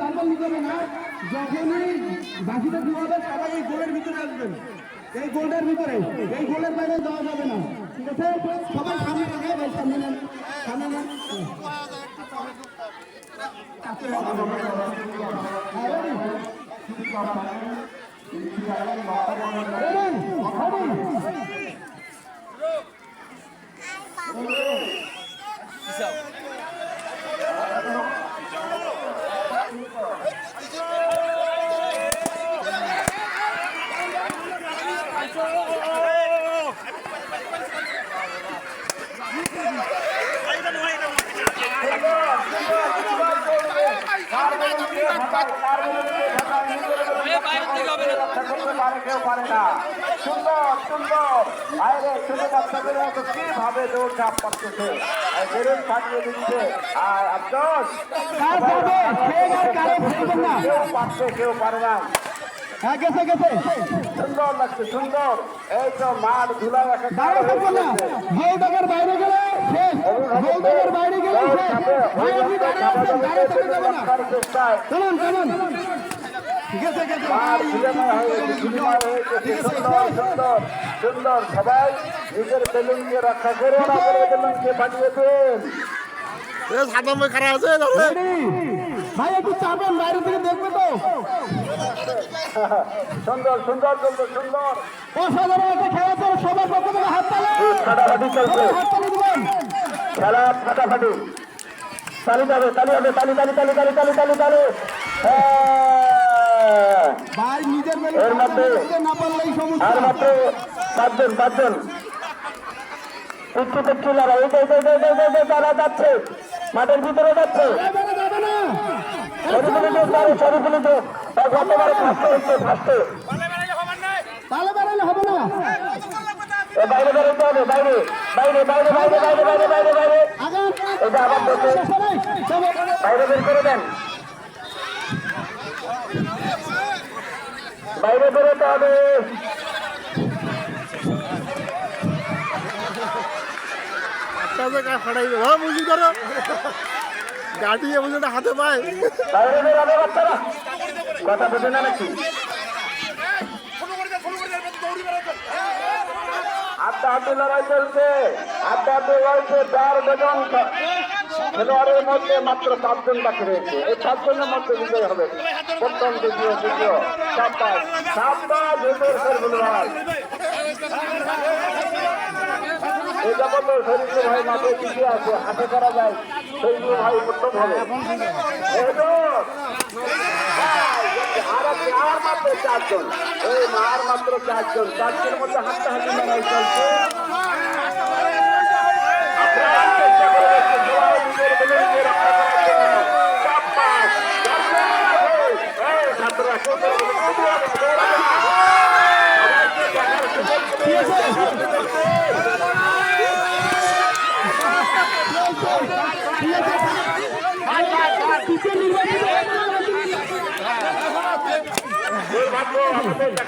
তারপর নিতে হবে না, যখনই বাকিটা দেওয়া হবে সবাই এই গোলের ভিতরে আসবেন, এই গোলের ভিতরে, এই গোলের বাইরে যাওয়া যাবে না, ঠিক আছে? সবাই সামনে থাকে, ভাই সামনে নেন, সামনে নেন। সুন্দর সুন্দর বাইরে ছোট বাচ্চাদের মতো কিভাবে দৌড়ঝাঁপ করতেছে, বেলুন ফাটিয়ে দিচ্ছে। আর আফসোস কেউ পারছে কেউ পারে না। সুন্দর লাগছে সুন্দর। এই তো মাঠ ধুলায় বাইরে গেলে চলুন চলুন, ঠিক আছে সুন্দর সুন্দর। সবাই নিজের বেলুনকে রক্ষা করে না করে বেলুনকে ফাটিয়ে দেন। ভাই একটু চাপেন, বাইরে থেকে দেখবে তো। সুন্দর সুন্দর সুন্দর সুন্দর অসাধারণ একটা খেলা চলছে, সবার প্রথমে হাত তালে, ফাটাফাটি চলছে, হাত তালে দিবেন, খেলা ফাটাফাটি তালি যাবে, তালি হবে, তালি তালি তালি তালি তালি তালি তালি। ভাই নিজের এর মধ্যে না পারলেই আর সমস্যা। মাত্র পাঁচজন পিচ্ছি পিচ্ছি লড়াই, তারা যাচ্ছে মাঠের ভিতরে যাচ্ছে। শরীফুলি যোগ গতবারে ফার্স্টে হচ্ছে, ফার্স্টে তালে বেড়ালে হবে না, বাইরে বেরোতে হবে, বাইরে বাইরে বাইরে বাইরে বাইরে বাইরে বাইরে বাইরে এটা আবার দেখে বাইরে বের করে দেন, বাইরে বেরোতে হবে। গাড়ি হাতে পায়, বাইরে বেরোবে বাচ্চারা, কথা বোঝে না নাকি? আড্ডাহাড্ডি লড়াই চলছে, আড্ডাহাড্ডি রয়েছে 4 জন খেলোয়াড়ের মধ্যে মাত্র 7 জন বাকি রয়েছে। এই 7 জনের মধ্যে বিজয় হবে প্রথম দ্বিতীয় তৃতীয় সাতটা এই যাবত শরীর ভাই মাঠে পিছিয়ে আছে, হাতে করা যায় সেই ভাই প্রথম হবে। আর মাত্র 4 জন, এই আর মাত্র 4 জন, 4 জনের মধ্যে হাড্ডাহাড্ডি লড়াই চলছে। চেষ্টা করে সবাই নিজের বেলুনকে রক্ষা করার জন্য। ছাত্ররা আমাদের